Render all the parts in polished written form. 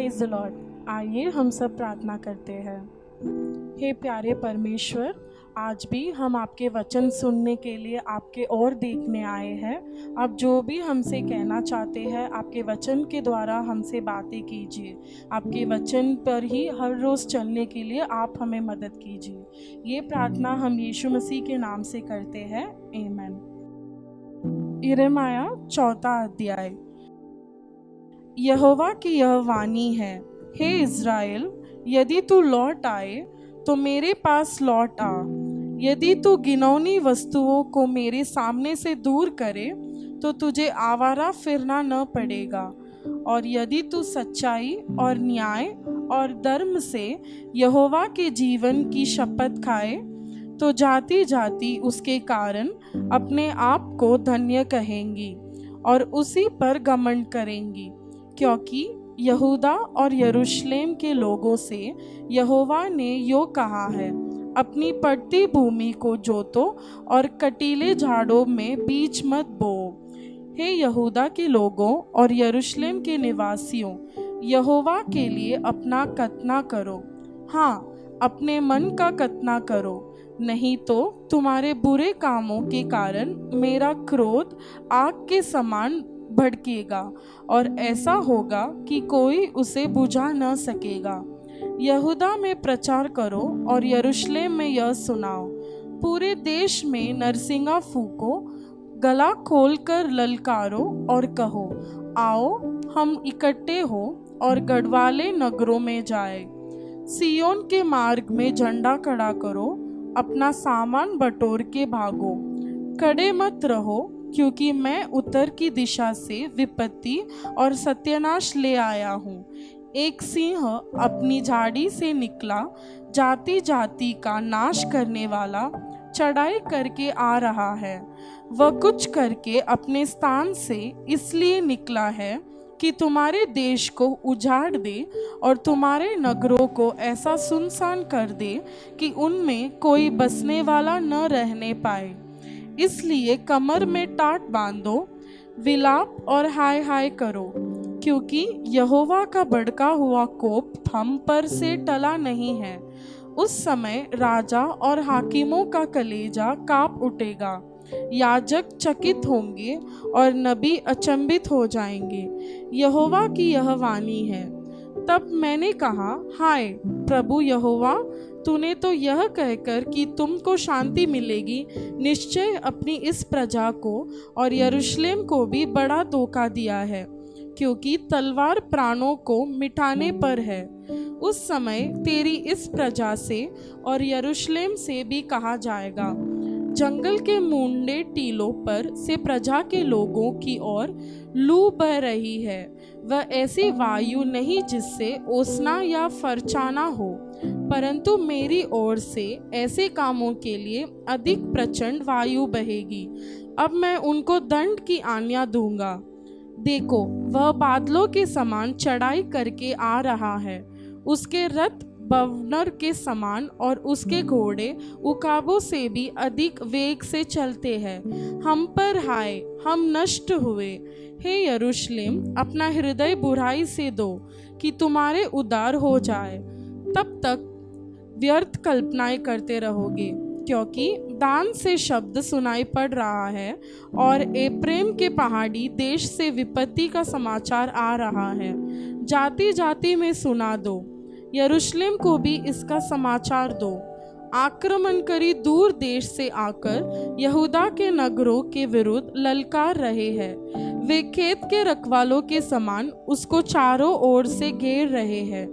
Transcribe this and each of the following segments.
Praise the Lord. आइए हम सब प्रार्थना करते हैं। हे प्यारे परमेश्वर, आज भी हम आपके वचन सुनने के लिए आपके ओर देखने आए हैं। आप जो भी हमसे कहना चाहते हैं आपके वचन के द्वारा हमसे बातें कीजिए। आपके वचन पर ही हर रोज़ चलने के लिए आप हमें मदद कीजिए। ये प्रार्थना हम यीशु मसीह के नाम से करते हैं, आमीन। यिर्मयाह 4 अध्याय। यहोवा की यह वाणी है, हे इज़राइल, यदि तू लौट आए तो मेरे पास लौट आ। यदि तू घिनौनी वस्तुओं को मेरे सामने से दूर करे तो तुझे आवारा फिरना न पड़ेगा। और यदि तू सच्चाई और न्याय और धर्म से यहोवा के जीवन की शपथ खाए तो जाति जाति उसके कारण अपने आप को धन्य कहेंगी और उसी पर घमंड करेंगी। क्योंकि यहूदा और यरूशलेम के लोगों से यहोवा ने यो कहा है, अपनी पड़ती भूमि को जोतो और कटीले झाड़ों में बीज मत बोओ। हे यहूदा के लोगों और यरूशलेम के निवासियों, यहोवा के लिए अपना कतना करो। हाँ, अपने मन का कतना करो, नहीं तो तुम्हारे बुरे कामों के कारण मेरा क्रोध आग के समान भड़केगा और ऐसा होगा कि कोई उसे बुझा न सकेगा। यहूदा में प्रचार करो और यरूशलेम में यह सुनाओ, पूरे देश में नरसिंगा फूको, गला खोलकर ललकारो और कहो, आओ हम इकट्ठे हो और गढ़वाले नगरों में जाए। सियोन के मार्ग में झंडा खड़ा करो, अपना सामान बटोर के भागो। खड़े मत रहो, क्योंकि मैं उत्तर की दिशा से विपत्ति और सत्यानाश ले आया हूँ। एक सिंह अपनी झाड़ी से निकला, जाति जाति का नाश करने वाला चढ़ाई करके आ रहा है। वह कुछ करके अपने स्थान से इसलिए निकला है कि तुम्हारे देश को उजाड़ दे और तुम्हारे नगरों को ऐसा सुनसान कर दे कि उनमें कोई बसने वाला न रहने पाए। इसलिए कमर में टाट बांधो, विलाप और हाय हाय करो, क्योंकि यहोवा का भड़का हुआ कोप हम पर से टला नहीं है। उस समय राजा और हाकिमों का कलेजा काँप उठेगा, याजक चकित होंगे और नबी अचंभित हो जाएंगे। यहोवा की यह वाणी है। तब मैंने कहा, हाय प्रभु यहोवा, तूने तो यह कहकर कि तुमको शांति मिलेगी, निश्चय अपनी इस प्रजा को और यरूशलेम को भी बड़ा धोखा दिया है, क्योंकि तलवार प्राणों को मिटाने पर है। उस समय तेरी इस प्रजा से और यरूशलेम से भी कहा जाएगा, जंगल के मुंडे टीलों पर से प्रजा के लोगों की ओर लू बह रही है। वह ऐसी वायु नहीं जिससे ओसना या फरचाना हो, परंतु मेरी ओर से ऐसे कामों के लिए अधिक प्रचंड वायु बहेगी। अब मैं उनको दंड की आज्ञा दूंगा। देखो, वह बादलों के समान चढ़ाई करके आ रहा है, उसके रथ बवनर के समान और उसके घोड़े उकाबों से भी अधिक वेग से चलते हैं। हम पर हाय, हम नष्ट हुए। हे यरूशलेम, अपना हृदय बुराई से दो कि तुम्हारे उद्धार हो जाए। तब तक व्यर्थ कल्पनाएं करते रहोगे, क्योंकि दान से शब्द सुनाई पड़ रहा है और एप्रेम के पहाड़ी देश से विपत्ति का समाचार आ रहा है। जाति जाति में सुना दो, यरूशलेम को भी इसका समाचार दो। आक्रमणकारी दूर देश से आकर यहूदा के नगरों के विरुद्ध ललकार रहे हैं। वे खेत के रखवालों के समान उसको चारों ओर से घेर रहे हैं,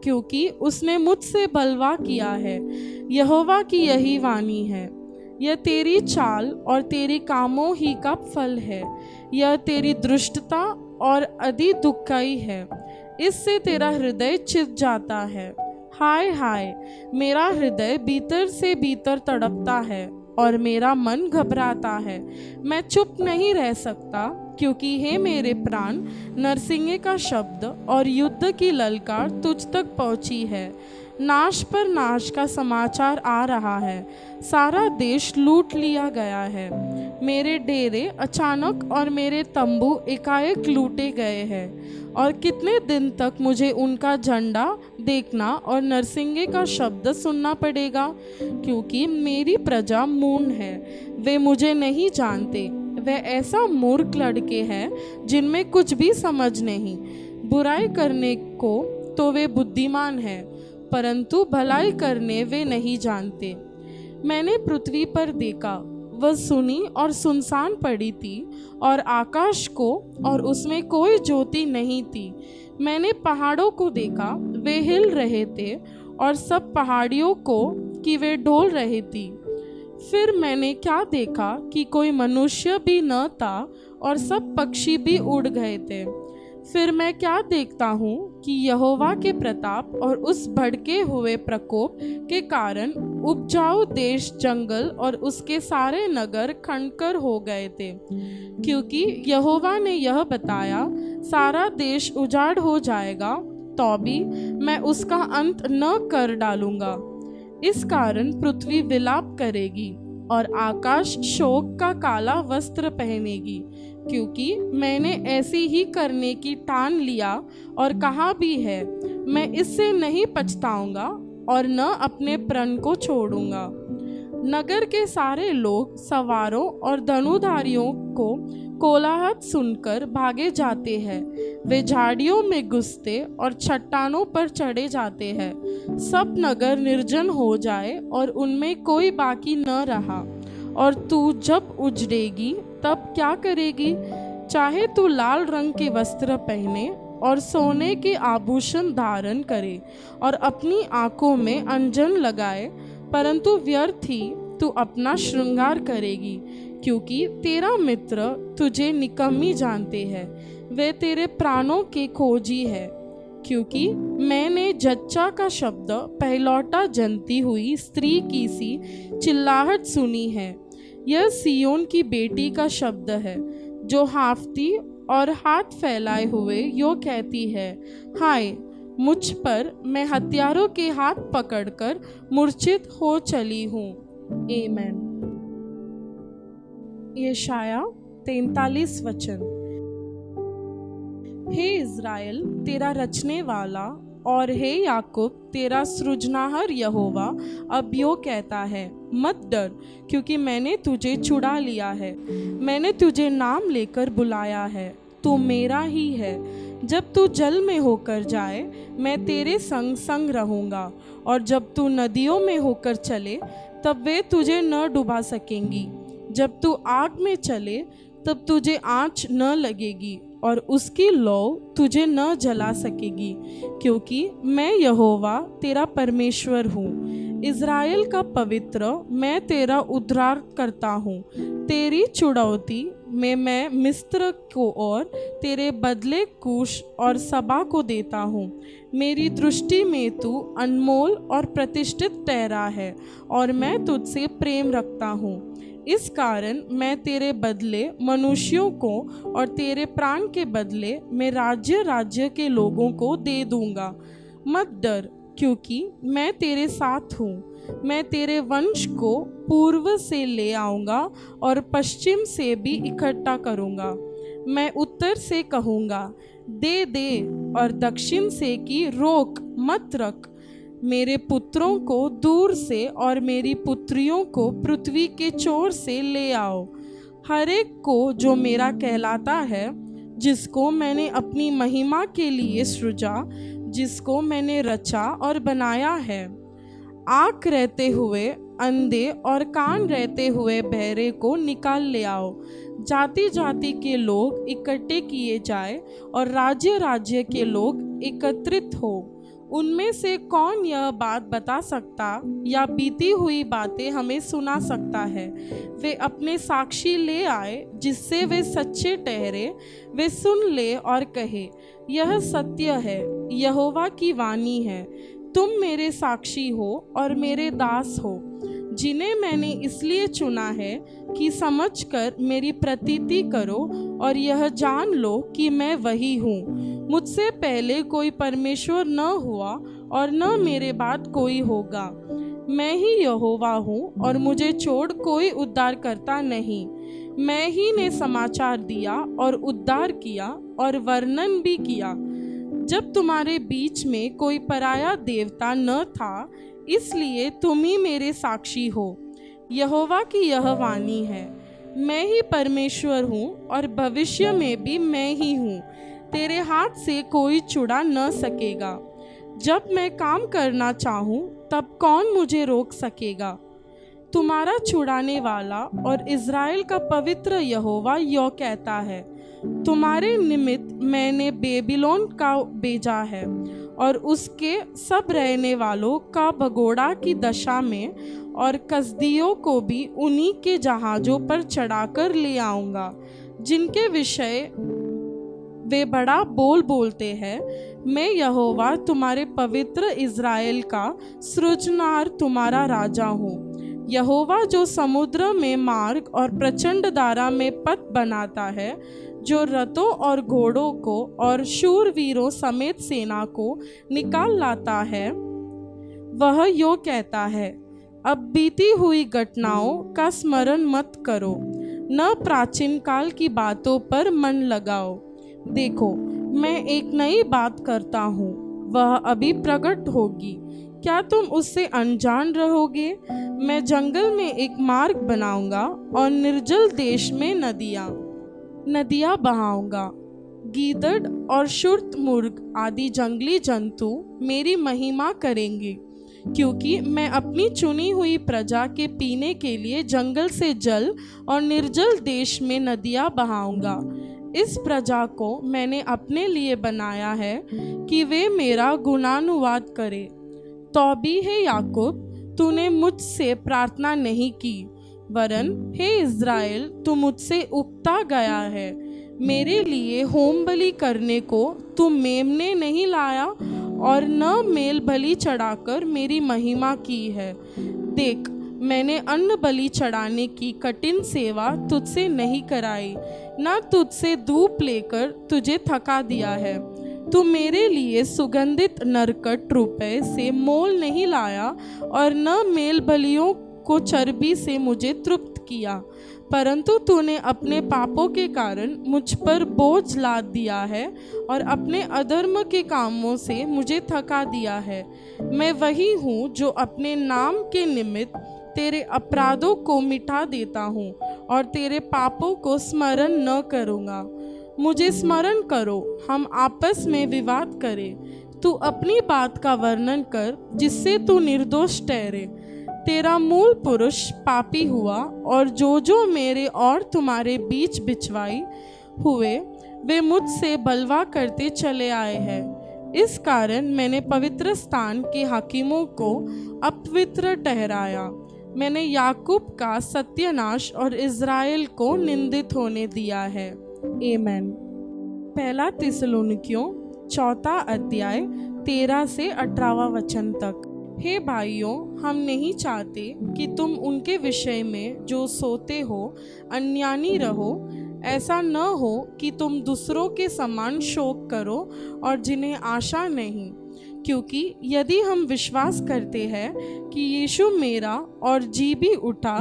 क्योंकि उसने मुझसे बलवा किया है। यहोवा की यही वाणी है। यह तेरी चाल और तेरे कामों ही का फल है। यह तेरी दुष्टता और अति दुःखी है। इससे तेरा हृदय चित जाता है। हाय हाय, मेरा हृदय भीतर से भीतर तड़पता है और मेरा मन घबराता है। मैं चुप नहीं रह सकता, क्योंकि हे मेरे प्राण, नरसिंगे का शब्द और युद्ध की ललकार तुझ तक पहुंची है। नाश पर नाश का समाचार आ रहा है। सारा देश लूट लिया गया है। मेरे डेरे अचानक और मेरे तंबू एकाएक लूटे गए हैं। और कितने दिन तक मुझे उनका झंडा देखना और नरसिंगे का शब्द सुनना पड़ेगा, क्योंकि मेरी प्रजा मूढ़ है, वे मुझे नहीं जानते। वे ऐसा मूर्ख लड़के हैं जिनमें कुछ भी समझ नहीं। बुराई करने को तो वे बुद्धिमान हैं, परंतु भलाई करने वे नहीं जानते। मैंने पृथ्वी पर देखा, वह सुनी और सुनसान पड़ी थी, और आकाश को और उसमें कोई ज्योति नहीं थी। मैंने पहाड़ों को देखा, वे हिल रहे थे, और सब पहाड़ियों को कि वे डोल रही थी। फिर मैंने क्या देखा कि कोई मनुष्य भी न था, और सब पक्षी भी उड़ गए थे। फिर मैं क्या देखता हूँ कि यहोवा के प्रताप और उस भड़के हुए प्रकोप के कारण उपजाऊ देश जंगल और उसके सारे नगर खंडकर हो गए थे, क्योंकि यहोवा ने यह बताया, सारा देश उजाड़ हो जाएगा, तो भी मैं उसका अंत न कर डालूंगा। इस कारण पृथ्वी विलाप करेगी और आकाश शोक का काला वस्त्र पहनेगी, क्योंकि मैंने ऐसी ही करने की ठान लिया और कहा भी है, मैं इससे नहीं पछताऊंगा और न अपने प्रण को छोड़ूंगा। नगर के सारे लोग सवारों और धनुधारियों को कोलाहल सुनकर भागे जाते हैं। वे झाड़ियों में घुसते और चट्टानों पर चढ़े जाते हैं। सब नगर निर्जन हो जाए और उनमें कोई बाकी न रहा। और तू जब उजड़ेगी तब क्या करेगी? चाहे तू लाल रंग के वस्त्र पहने और सोने के आभूषण धारण करे और अपनी आंखों में अंजन लगाए, परंतु व्यर्थ ही तू अपना श्रृंगार करेगी, क्योंकि तेरा मित्र तुझे निकम्मी जानते हैं, वे तेरे प्राणों के खोजी है। क्योंकि मैंने जच्चा का शब्द पहलौटा जनती हुई स्त्री की सी चिल्लाहट सुनी है। यह सियोन की बेटी का शब्द है, जो हाँफती और हाथ फैलाए हुए यो कहती है, हाय मुझ पर, मैं हत्यारों के हाथ पकड़कर मूर्छित हो चली हूँ। आमीन। यशाया 43 वचन। हे इज़राइल तेरा रचने वाला और हे याकूब तेरा सृजनहार यहोवा अब यो कहता है, मत डर, क्योंकि मैंने तुझे छुड़ा लिया है, मैंने तुझे नाम लेकर बुलाया है, तू मेरा ही है। जब तू जल में होकर जाए, मैं तेरे संग संग रहूँगा, और जब तू नदियों में होकर चले, तब वे तुझे न डुबा सकेंगी। जब तू आग में चले, तब तुझे आँच न लगेगी, और उसकी लौ तुझे न जला सकेगी, क्योंकि मैं यहोवा तेरा परमेश्वर हूँ, इज़राइल का पवित्र, मैं तेरा उद्धार करता हूँ। तेरी छुड़ौती में मैं मिस्र को और तेरे बदले कूश और सबा को देता हूँ। मेरी दृष्टि में तू अनमोल और प्रतिष्ठित ठहरा है, और मैं तुझसे प्रेम रखता हूँ। इस कारण मैं तेरे बदले मनुष्यों को और तेरे प्राण के बदले मैं राज्य राज्य के लोगों को दे दूंगा। मत डर, क्योंकि मैं तेरे साथ हूँ। मैं तेरे वंश को पूर्व से ले आऊँगा और पश्चिम से भी इकट्ठा करूँगा। मैं उत्तर से कहूँगा, दे दे, और दक्षिण से कि रोक मत रख। मेरे पुत्रों को दूर से और मेरी पुत्रियों को पृथ्वी के छोर से ले आओ। हर एक को जो मेरा कहलाता है, जिसको मैंने अपनी महिमा के लिए सृजा, जिसको मैंने रचा और बनाया है। आँख रहते हुए अंधे और कान रहते हुए बहरे को निकाल ले आओ। जाति जाति के लोग इकट्ठे किए जाए और राज्य राज्य के लोग एकत्रित हो। उनमें से कौन यह बात बता सकता या बीती हुई बातें हमें सुना सकता है? वे अपने साक्षी ले आए, जिससे वे सच्चे ठहरे। वे सुन ले और कहे, यह सत्य है, यहोवा की वाणी है। तुम मेरे साक्षी हो और मेरे दास हो, जिन्हें मैंने इसलिए चुना है कि समझकर मेरी प्रतीति करो और यह जान लो कि मैं वही हूँ। मुझसे पहले कोई परमेश्वर न हुआ और न मेरे बाद कोई होगा। मैं ही यहोवा हूँ और मुझे छोड़ कोई उद्धार करता नहीं। मैं ही ने समाचार दिया और उद्धार किया और वर्णन भी किया, जब तुम्हारे बीच में कोई पराया देवता न था, इसलिए तुम ही मेरे साक्षी हो। यहोवा की यह वाणी है, मैं ही परमेश्वर हूँ और भविष्य में भी मैं ही हूँ। तेरे हाथ से कोई छुड़ा न सकेगा। जब मैं काम करना चाहूँ तब कौन मुझे रोक सकेगा। तुम्हारा छुड़ाने वाला और इज़राइल का पवित्र यहोवा यह कहता है, तुम्हारे निमित्त मैंने बेबीलोन का भेजा है और उसके सब रहने वालों का भगोड़ा की दशा में, और कसदियों को भी उन्हीं के जहाज़ों पर चढ़ाकर ले आऊँगा, जिनके विषय वे बड़ा बोल बोलते हैं। मैं यहोवा तुम्हारे पवित्र इज़राइल का सृजनहार तुम्हारा राजा हूँ। यहोवा जो समुद्र में मार्ग और प्रचंड धारा में पथ बनाता है, जो रथों और घोड़ों को और शूरवीरों समेत सेना को निकाल लाता है, वह यो कहता है, अब बीती हुई घटनाओं का स्मरण मत करो, न प्राचीन काल की बातों पर मन लगाओ। देखो, मैं एक नई बात करता हूँ, वह अभी प्रकट होगी, क्या तुम उससे अनजान रहोगे। मैं जंगल में एक मार्ग बनाऊंगा और निर्जल देश में नदियाँ बहाऊंगा। गीदड़ और शुतुर्मुर्ग आदि जंगली जंतु मेरी महिमा करेंगे, क्योंकि मैं अपनी चुनी हुई प्रजा के पीने के लिए जंगल से जल और निर्जल देश में नदियाँ बहाऊंगा। इस प्रजा को मैंने अपने लिए बनाया है कि वे मेरा गुणानुवाद करे। तो भी हे याकूब, तूने मुझसे प्रार्थना नहीं की, वरन हे इज़राइल, तू मुझसे उकता गया है। मेरे लिए होम बलि करने को तू मेमने नहीं लाया और न मेल बलि चढ़ाकर मेरी महिमा की है। देख, मैंने अन्न बलि चढ़ाने की कठिन सेवा तुझसे नहीं कराई, न तुझसे धूप लेकर तुझे थका दिया है। तू मेरे लिए सुगंधित नरकट रुपए से मोल नहीं लाया और न मेल बलियों को चर्बी से मुझे तृप्त किया, परंतु तूने अपने पापों के कारण मुझ पर बोझ लाद दिया है और अपने अधर्म के कामों से मुझे थका दिया है। मैं वही हूँ जो अपने नाम के निमित्त तेरे अपराधों को मिटा देता हूँ और तेरे पापों को स्मरण न करूँगा। मुझे स्मरण करो, हम आपस में विवाद करें। तू अपनी बात का वर्णन कर, जिससे तू निर्दोष ठहरे। तेरा मूल पुरुष पापी हुआ और जो मेरे और तुम्हारे बीच बिछवाई हुए, वे मुझसे बलवा करते चले आए हैं। इस कारण मैंने पवित्र स्थान के हाकिमों को अपवित्र ठहराया। मैंने याकूब का सत्यानाश और इज़राइल को निंदित होने दिया है। आमेन। पहला थिस्सलुनीकियों 4 अध्याय 13 से 18 वचन तक। हे भाइयों, हम नहीं चाहते कि तुम उनके विषय में जो सोते हो अज्ञानी रहो। ऐसा न हो कि तुम दूसरों के समान शोक करो और जिन्हें आशा नहीं, क्योंकि यदि हम विश्वास करते हैं कि यीशु मेरा और जी भी उठा,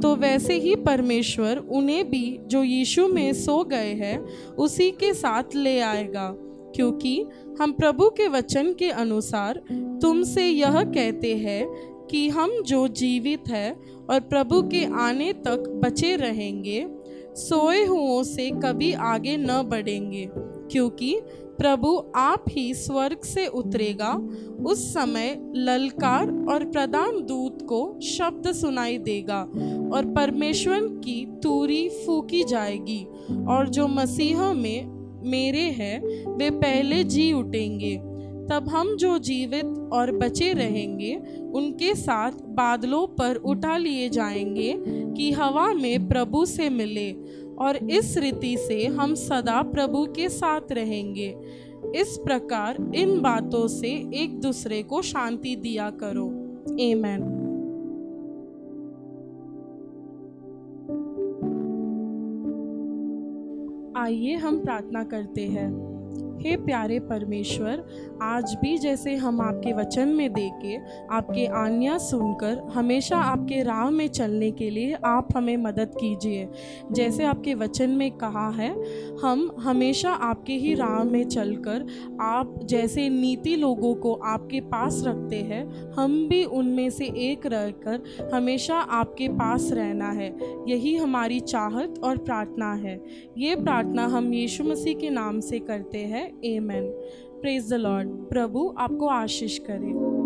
तो वैसे ही परमेश्वर उन्हें भी जो यीशु में सो गए हैं उसी के साथ ले आएगा। क्योंकि हम प्रभु के वचन के अनुसार तुमसे यह कहते हैं कि हम जो जीवित हैं और प्रभु के आने तक बचे रहेंगे, सोए हुओं से कभी आगे न बढ़ेंगे, क्योंकि प्रभु आप ही स्वर्ग से उतरेगा। उस समय ललकार और प्रधान दूत को शब्द सुनाई देगा और परमेश्वर की तुरही फूंकी जाएगी, और जो मसीह में मेरे हैं वे पहले जी उठेंगे। तब हम जो जीवित और बचे रहेंगे उनके साथ बादलों पर उठा लिए जाएंगे कि हवा में प्रभु से मिले, और इस रीति से हम सदा प्रभु के साथ रहेंगे। इस प्रकार इन बातों से एक दूसरे को शांति दिया करो। आमेन। आइए हम प्रार्थना करते हैं। हे प्यारे परमेश्वर, आज भी जैसे हम आपके वचन में देके आपके आज्ञा सुनकर हमेशा आपके राह में चलने के लिए आप हमें मदद कीजिए। जैसे आपके वचन में कहा है, हम हमेशा आपके ही राह में चलकर आप जैसे नीति लोगों को आपके पास रखते हैं, हम भी उनमें से एक रहकर हमेशा आपके पास रहना है। यही हमारी चाहत और प्रार्थना है। ये प्रार्थना हम यीशु मसीह के नाम से करते हैं। आमीन। Praise the Lord. प्रभु आपको आशीष करे।